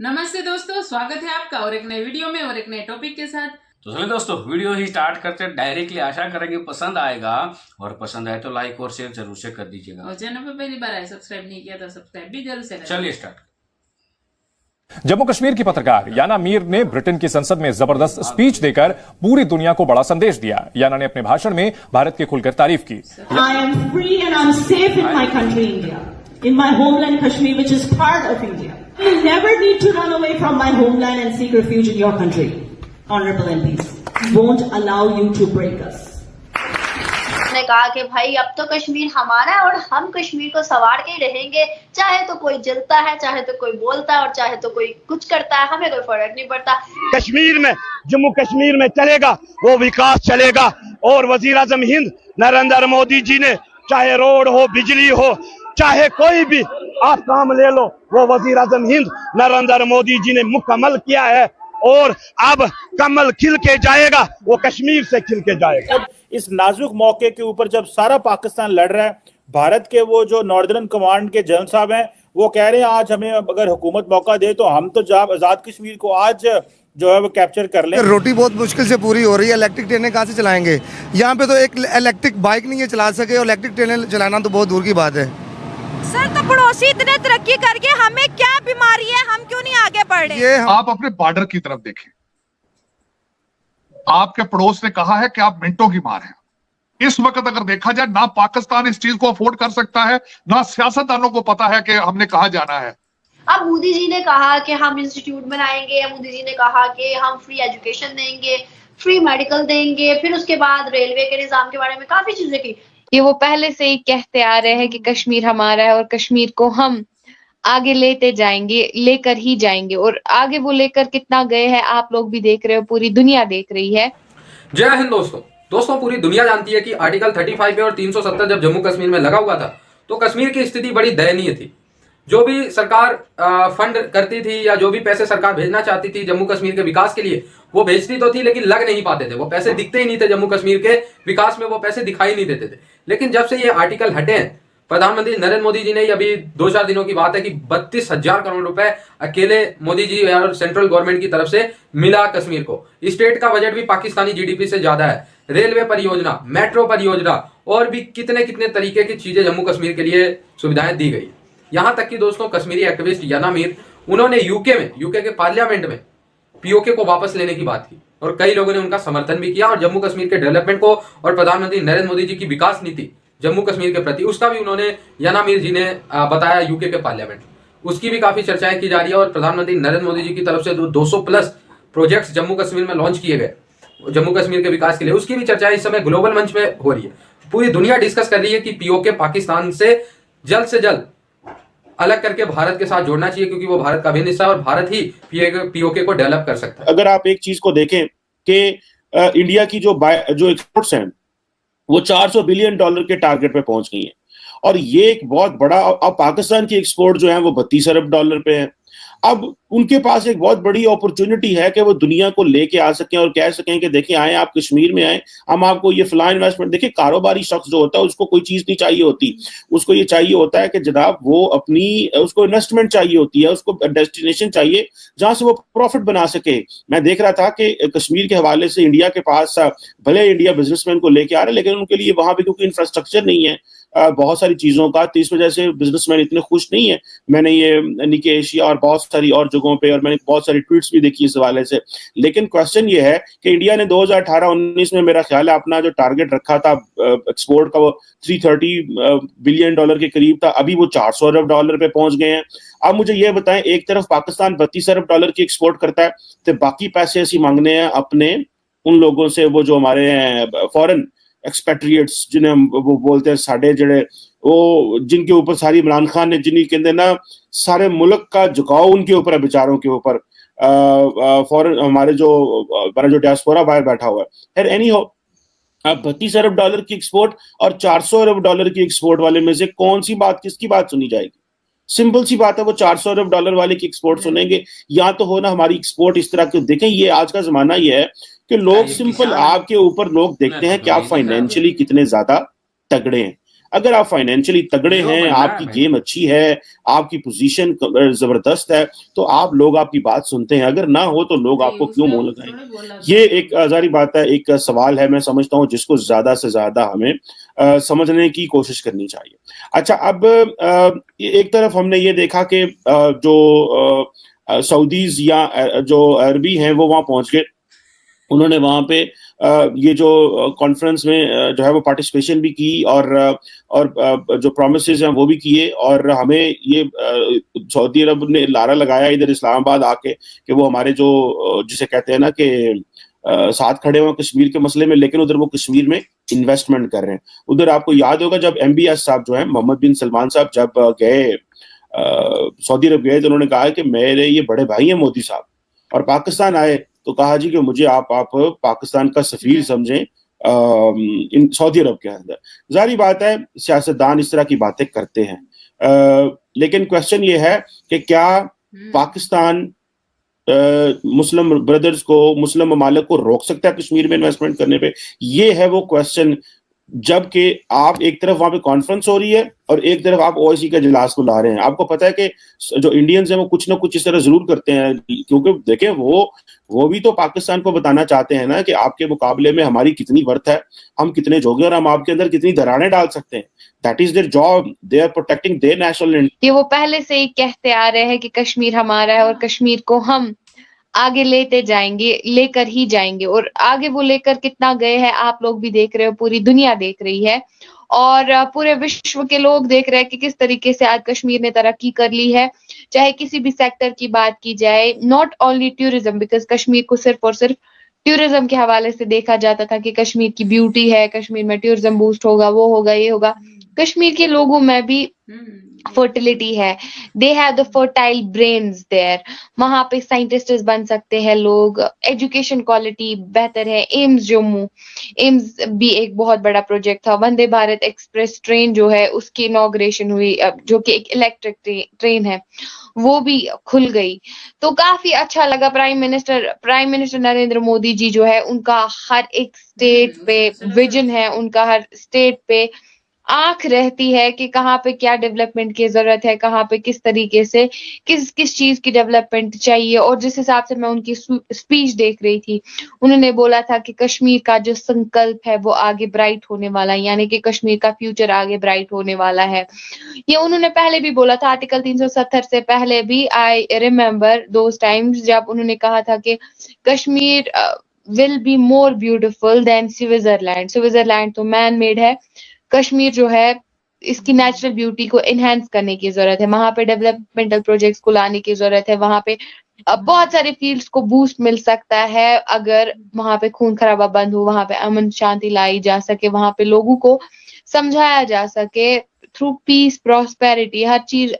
नमस्ते दोस्तों, स्वागत है आपका और एक नए वीडियो में और एक नए टॉपिक के साथ। तो चलिए दोस्तों, वीडियो ही स्टार्ट करते हैं। डायरेक्टली आशा करेंगे पसंद आएगा और पसंद आए तो लाइक और शेयर जरूर से कर दीजिएगा। और चैनल पर पहली बार आए, सब्सक्राइब नहीं किया तो सब्सक्राइब भी जरूर से करें। चलिए स्टार्ट। जम्मू कश्मीर की पत्रकार याना मीर ने ब्रिटेन की संसद में जबरदस्त स्पीच देकर पूरी दुनिया को बड़ा संदेश दिया। याना ने अपने भाषण में भारत की खुलकर तारीफ की। I am free and I'm safe in my country, India, in my homeland Kashmir, which is part of India. We never need to run away from my homeland and seek refuge in your country, honorable MPs. We won't allow you to break us. ने कहा कि भाई अब तो कश्मीर हमारा है और हम कश्मीर को संवार के ही रहेंगे, चाहे तो कोई जलता है, चाहे तो कोई बोलता है और चाहे तो कोई कुछ करता है, हमें कोई फर्क नहीं पड़ता। कश्मीर में, जम्मू कश्मीर में चलेगा वो विकास चलेगा। और वजीर आजम हिंद नरेंद्र मोदी जी ने चाहे रोड हो, बिजली हो, चाहे कोई भी आप काम ले लो, वो वजीर आजम हिंद नरेंद्र मोदी जी ने मुकम्मल किया है। और अब कमल खिल के जाएगा, वो कश्मीर से खिल के जाएगा। इस नाजुक मौके के ऊपर जब सारा पाकिस्तान लड़ रहा है, भारत के वो जो नॉर्दर्न कमांड के जनरल साहब हैं वो कह रहे हैं आज हमें अगर हुकूमत मौका दे तो हम तो जब आजाद कश्मीर को आज जो है वो कैप्चर कर लें। रोटी बहुत मुश्किल से पूरी हो रही है, इलेक्ट्रिक ट्रेनें कहाँ से चलाएंगे? यहाँ पे तो एक इलेक्ट्रिक बाइक नहीं है चला सके और इलेक्ट्रिक ट्रेनें चलाना तो बहुत दूर की बात है। सर तो पड़ोसी इतने तरक्की करके हमें क्या बीमारी है, हम क्यों नहीं आगे बढ़ रहे? आप अपने बॉर्डर की तरफ देखें, आपके पड़ोस ने कहा है कि आप मिनटों की मार हैं। इस वक्त अगर देखा जाए, ना पाकिस्तान इस चीज को अफोर्ड कर सकता है, ना सियासतदानों को पता है कि हमने कहां जाना है। अब मोदी जी ने कहा कि हम इंस्टीट्यूट बनाएंगे, मोदी जी ने कहा कि हम फ्री एजुकेशन देंगे, फ्री मेडिकल देंगे, फिर उसके बाद रेलवे के निजाम के बारे में काफी चीजें की। ये वो पहले से ही कहते आ रहे हैं कि कश्मीर हमारा है और कश्मीर को हम आगे लेते जाएंगे, लेकर ही जाएंगे। और आगे वो लेकर कितना गए हैं आप लोग भी देख रहे हो, पूरी दुनिया देख रही है। जय हिंद दोस्तों, पूरी दुनिया जानती है कि आर्टिकल 35 में और 370 जब जम्मू कश्मीर में लगा हुआ था तो कश्मीर की स्थिति बड़ी दयनीय थी। जो भी सरकार फंड करती थी या जो भी पैसे सरकार भेजना चाहती थी जम्मू कश्मीर के विकास के लिए, वो भेजती तो थी लेकिन लग नहीं पाते थे। वो पैसे दिखते ही नहीं थे, जम्मू कश्मीर के विकास में वो पैसे दिखाई नहीं देते थे। लेकिन जब से ये आर्टिकल हटे हैं, प्रधानमंत्री नरेंद्र मोदी जी ने अभी 2-4 दिनों की बात है कि 32,000 करोड़ रुपए अकेले मोदी जी और सेंट्रल गवर्नमेंट की तरफ से मिला कश्मीर को। स्टेट का बजट भी पाकिस्तानी जीडीपी से ज्यादा है। रेलवे परियोजना, मेट्रो परियोजना और भी कितने कितने तरीके की चीजें जम्मू कश्मीर के लिए सुविधाएं दी गई। यहां तक कि दोस्तों, कश्मीरी एक्टिविस्ट याना मीर, उन्होंने यूके के पार्लियामेंट में पीओके को वापस लेने की बात की और कई लोगों ने उनका समर्थन भी किया। और जम्मू कश्मीर के डेवलपमेंट को और प्रधानमंत्री नरेंद्र मोदी जी की विकास नीति जम्मू कश्मीर के प्रति, उसका भी उन्होंने याना मीर जी ने बताया यूके के पार्लियामेंट। उसकी भी काफी चर्चाएं की जा रही है और प्रधानमंत्री नरेंद्र मोदी जी की तरफ से 200 प्लस प्रोजेक्ट्स जम्मू कश्मीर में लॉन्च किए गए जम्मू कश्मीर के विकास के लिए, उसकी भी चर्चाएं इस समय ग्लोबल मंच में हो रही है। पूरी दुनिया डिस्कस कर रही है कि पीओके पाकिस्तान से जल्द अलग करके भारत के साथ जोड़ना चाहिए, क्योंकि वो भारत का अभिन्न हिस्सा है और भारत ही पीओके को डेवलप कर सकता है। अगर आप एक चीज को देखें कि इंडिया की जो एक्सपोर्ट्स हैं वो $400 बिलियन के टारगेट पे पहुंच गई है और ये एक बहुत बड़ा। अब पाकिस्तान की एक्सपोर्ट जो है वो $32 अरब पे है। अब उनके पास एक बहुत बड़ी अपॉर्चुनिटी है कि वो दुनिया को लेके आ सकें और कह सकें कि देखिए आए आप कश्मीर में आए, हम आपको ये फला इन्वेस्टमेंट। देखिए, कारोबारी शख्स जो होता है उसको कोई चीज नहीं चाहिए होती, उसको ये चाहिए होता है कि जनाब वो उसको इन्वेस्टमेंट चाहिए होती है, उसको डेस्टिनेशन चाहिए जहां से वो प्रॉफिट बना सके। मैं देख रहा था कि कश्मीर के हवाले से इंडिया के पास भले इंडिया बिजनेसमैन को लेके आ रहे, लेकिन उनके लिए वहां पे क्योंकि इंफ्रास्ट्रक्चर नहीं है बहुत सारी चीजों का, तो इस वजह से बिजनेसमैन इतने खुश नहीं है। मैंने ये निके एशिया और बहुत सारी और जगहों पे और मैंने बहुत सारी ट्वीट्स भी देखी इस हवाले से। लेकिन क्वेश्चन ये है कि इंडिया ने 2018-19 में मेरा ख्याल है अपना जो टारगेट रखा था एक्सपोर्ट का वो $330 बिलियन के करीब था, अभी वो $400 अरब पे पहुंच गए हैं। अब मुझे ये बताएं, एक तरफ पाकिस्तान $32 अरब की एक्सपोर्ट करता है तो बाकी पैसे ऐसी मांगने हैं अपने उन लोगों से, वो जो हमारे फॉरेन एक्सपेट्रिएट्स जिन्हें वो बोलते हैं साढ़े जड़े, वो जिनके ऊपर सारी इमरान खान ने जिन्हें कहते ना सारे मुल्क का झुकाव उनके ऊपर है, बेचारों के ऊपर। फॉरेन हमारे जो डियास्पोरा बाहर बैठा हुआ है। खैर एनी हो, अब $32 अरब की एक्सपोर्ट और $400 अरब की एक्सपोर्ट वाले में से कौन सी बात किसकी बात सुनी जाएगी? सिंपल सी बात है, वो $400 अरब वाले की एक्सपोर्ट सुनेंगे या तो हो ना हमारी एक्सपोर्ट इस तरह की। देखें, ये आज का जमाना ये है कि लोग सिंपल आपके ऊपर लोग देखते हैं कि आप फाइनेंशियली कितने ज्यादा तगड़े हैं। अगर आप फाइनेंशियली तगड़े हैं, आपकी गेम अच्छी है, आपकी पोजीशन जबरदस्त है, तो आप लोग आपकी बात सुनते हैं। अगर ना हो तो लोग आपको क्यों मुंह लगाएं? ये एक जारी बात है, एक सवाल है, मैं समझता हूं जिसको ज्यादा से ज्यादा हमें समझने की कोशिश करनी चाहिए। अच्छा, अब एक तरफ हमने ये देखा कि जो सऊदीज या जो अरबी हैं वो वहां पहुंच गए, उन्होंने वहां पे ये जो कॉन्फ्रेंस में जो है वो पार्टिसिपेशन भी की और जो प्रोमिसेस हैं वो भी किए, और हमें ये सऊदी अरब ने लारा लगाया इधर इस्लामाबाद आके कि वो हमारे जो जिसे कहते हैं ना कि साथ खड़े हुए कश्मीर के मसले में, लेकिन उधर वो कश्मीर में इन्वेस्टमेंट कर रहे हैं। उधर आपको याद होगा जब MBS साहब जो है मोहम्मद बिन सलमान साहब जब गए सऊदी अरब गए तो उन्होंने कहा कि मेरे ये बड़े भाई हैं मोदी साहब, और पाकिस्तान आए तो कहा जी कि मुझे आप पाकिस्तान का सफीर समझें इन सऊदी अरब के अंदर। जारी बात है सियासतदान इस तरह की बातें करते हैं, लेकिन क्वेश्चन ये है कि क्या पाकिस्तान मुस्लिम ब्रदर्स को, मुस्लिम ममालिक को रोक सकता है कश्मीर में इन्वेस्टमेंट करने पे? ये है वो क्वेश्चन, जबकि आप एक तरफ वहां पे कॉन्फ्रेंस हो रही है और एक तरफ आप OIC का इजलास बुला रहे हैं। आपको पता है कि जो इंडियंस हैं वो कुछ ना कुछ इस तरह जरूर करते हैं, क्योंकि देखें वो भी तो पाकिस्तान को बताना चाहते हैं ना कि आपके मुकाबले में हमारी कितनी वर्थ है, हम कितने जोगे और हम आपके अंदर कितनी दरारें डाल सकते हैं। That is their job, they are protecting their national. ये वो पहले से ही कहते आ रहे हैं कि कश्मीर हमारा है और कश्मीर को हम आगे लेते जाएंगे, लेकर ही जाएंगे, और आगे वो लेकर कितना गए हैं आप लोग भी देख रहे हो, पूरी दुनिया देख रही है और पूरे विश्व के लोग देख रहे हैं कि किस तरीके से आज कश्मीर ने तरक्की कर ली है। चाहे किसी भी सेक्टर की बात की जाए, not only tourism, because Kashmir को सिर्फ और सिर्फ टूरिज्म के हवाले से देखा जाता था कि कश्मीर की ब्यूटी है, कश्मीर में टूरिज्म बूस्ट होगा, वो होगा, ये होगा। कश्मीर के लोगों में भी फर्टिलिटी है, they have the fertile brains there, वहां पे साइंटिस्ट बन सकते हैं लोग, एजुकेशन क्वालिटी बेहतर है। एम्स भी एक बहुत बड़ा प्रोजेक्ट था। वंदे भारत एक्सप्रेस ट्रेन जो है उसकी इनॉग्रेशन हुई, जो कि एक इलेक्ट्रिक ट्रेन है, वो भी खुल गई। तो काफी अच्छा लगा। प्राइम मिनिस्टर नरेंद्र मोदी जी जो है उनका हर एक स्टेट पे विजन है, उनका हर स्टेट पे आंख रहती है कि कहाँ पे क्या डेवलपमेंट की जरूरत है, कहाँ पे किस तरीके से किस चीज की डेवलपमेंट चाहिए। और जिस हिसाब से मैं उनकी स्पीच देख रही थी, उन्होंने बोला था कि कश्मीर का जो संकल्प है वो आगे ब्राइट होने वाला है, यानी कि कश्मीर का फ्यूचर आगे ब्राइट होने वाला है। ये उन्होंने पहले भी बोला था, आर्टिकल 370 से पहले भी। आई रिमेम्बर दोज टाइम्स जब उन्होंने कहा था कि Kashmir will be more beautiful than Switzerland तो मैन मेड है, कश्मीर जो है इसकी नेचुरल ब्यूटी को एनहांस करने की जरूरत है, वहां पे डेवलपमेंटल प्रोजेक्ट्स को लाने की जरूरत है, वहां पे बहुत सारे फील्ड्स को बूस्ट मिल सकता है अगर वहां पे खून खराबा बंद हो, वहां पे अमन शांति लाई जा सके, वहां पे लोगों को समझाया जा सके थ्रू पीस प्रॉस्पेरिटी। हर चीज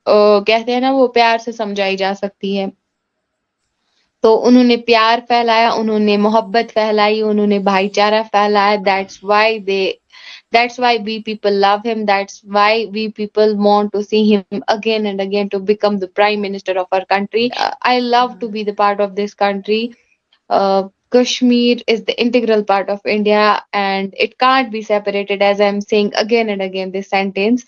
कहते हैं ना वो प्यार से समझाई जा सकती है। तो उन्होंने प्यार फैलाया, उन्होंने मोहब्बत फैलाई, उन्होंने भाईचारा फैलाया। That's why we people love him. That's why we people want to see him again and again to become the prime minister of our country. I love to be the part of this country. Kashmir is the integral part of India and it can't be separated, as I'm saying again and again this sentence.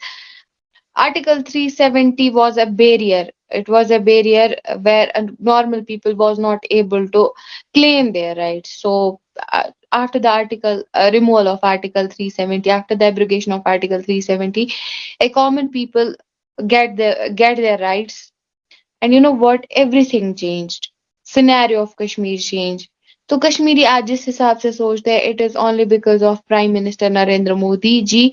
Article 370 was a barrier. It was a barrier where normal people was not able to claim their rights. So after the removal of Article 370, after the abrogation of Article 370, a common people get their rights. And you know what? Everything changed. Scenario of Kashmir changed. तो कश्मीरी आज जिस हिसाब से सोचते हैं, it is only because of Prime Minister Narendra Modi ji,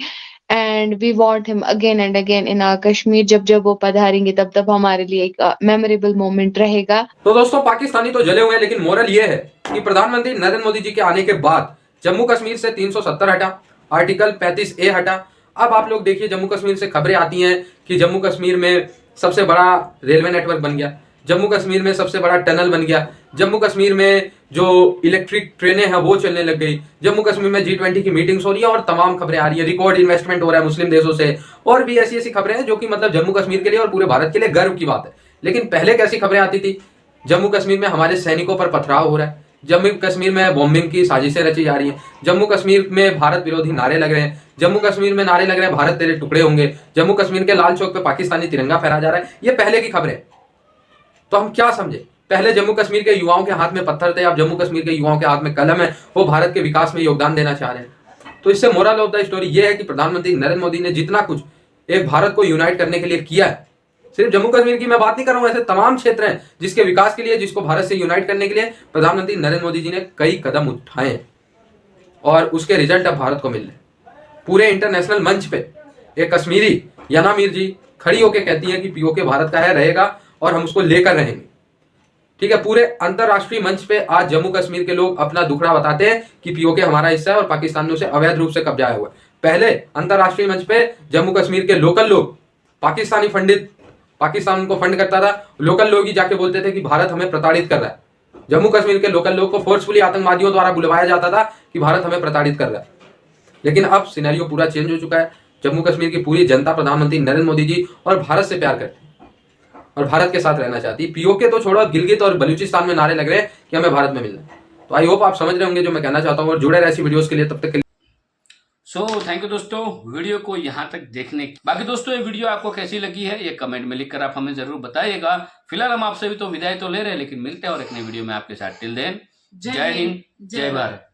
and we want him again and again in our Kashmir. जब वो पधारेंगे तब हमारे लिए एक मेमोरेबल मोमेंट रहेगा। तो दोस्तों पाकिस्तानी तो जले हुए हैं, लेकिन मोरल ये है कि प्रधानमंत्री नरेंद्र मोदी जी के आने के बाद जम्मू कश्मीर से 370 हटा, आर्टिकल 35A हटा। अब आप लोग देखिए जम्मू कश्मीर से खबरें आती हैं कि जम्मू कश्मीर में सबसे बड़ा रेलवे नेटवर्क बन गया, जम्मू कश्मीर में सबसे बड़ा टनल बन गया, जम्मू कश्मीर में जो इलेक्ट्रिक ट्रेनें हैं वो चलने लग गई, जम्मू कश्मीर में G20 की मीटिंग्स हो रही है और तमाम खबरें आ रही है, रिकॉर्ड इन्वेस्टमेंट हो रहा है मुस्लिम देशों से, और भी ऐसी खबरें हैं जो कि मतलब जम्मू कश्मीर के लिए और पूरे भारत के लिए गर्व की बात है। लेकिन पहले कैसी खबरें आती थी? जम्मू कश्मीर में हमारे सैनिकों पर पथराव हो रहा है, जम्मू कश्मीर में बॉम्बिंग की साजिशें रची जा रही हैं, जम्मू कश्मीर में भारत विरोधी नारे लग रहे हैं, जम्मू कश्मीर में नारे लग रहे हैं भारत तेरे टुकड़े होंगे, जम्मू कश्मीर के लाल चौक पे पाकिस्तानी तिरंगा फहराया जा रहा है। ये पहले की खबरें। तो हम क्या समझे? पहले जम्मू कश्मीर के युवाओं के हाथ में पत्थर थे, अब जम्मू कश्मीर के युवाओं के हाथ में कलम है, वो भारत के विकास में योगदान देना चाह रहे हैं। तो इससे मोरल ऑफ द स्टोरी ये है कि प्रधानमंत्री नरेंद्र मोदी ने जितना कुछ एक भारत को यूनाइट करने के लिए किया है, सिर्फ जम्मू कश्मीर की मैं बात नहीं कर रहा हूं, ऐसे तमाम क्षेत्र हैं जिसके विकास के लिए, जिसको भारत से यूनाइट करने के लिए प्रधानमंत्री नरेंद्र मोदी जी ने कई कदम उठाए हैं और उसके रिजल्ट अब भारत को मिल रहे हैं। पूरे इंटरनेशनल मंच पे एक कश्मीरी याना मीर जी खड़ी होकर कहती हैं कि पीओके भारत का है, रहेगा और हम उसको लेकर रहेंगे। ठीक है, पूरे अंतरराष्ट्रीय मंच पे आज जम्मू कश्मीर के लोग अपना दुखड़ा बताते हैं कि पीओके हमारा हिस्सा है और पाकिस्तान ने उसे अवैध रूप से कब्जाया हुआ है। पहले अंतरराष्ट्रीय मंच पे जम्मू कश्मीर के लोकल लोग, पाकिस्तानी पंडित, पाकिस्तान उनको फंड करता था, लोकल लोग ही जाके बोलते थे कि भारत हमें प्रताड़ित कर रहा है। जम्मू कश्मीर के लोकल लोग को फोर्सफुली आतंकवादियों द्वारा बुलवाया जाता था कि भारत हमें प्रताड़ित कर रहा है। लेकिन अब सिनेरियो पूरा चेंज हो चुका है। जम्मू कश्मीर की पूरी जनता प्रधानमंत्री नरेंद्र मोदी जी और भारत से प्यार करती है और भारत के साथ रहना चाहती है। पीओके तो छोड़ो, गिलगित और बलूचिस्तान में नारे लग रहे हैं कि हमें भारत में मिलना है। तो आई होप आप समझ रहे होंगे जो मैं कहना चाहता हूँ और जुड़े रहे ऐसी वीडियोस के लिए। तब तक के लिए थैंक यू दोस्तों वीडियो को यहाँ तक देखने की। बाकी दोस्तों ये वीडियो आपको कैसी लगी है ये कमेंट में लिखकर आप हमें जरूर बताइएगा। फिलहाल हम आपसे भी तो विदाई तो ले रहे हैं, लेकिन मिलते हैं और एक नई वीडियो में आपके साथ। टिल देन जय हिंद, जय भारत।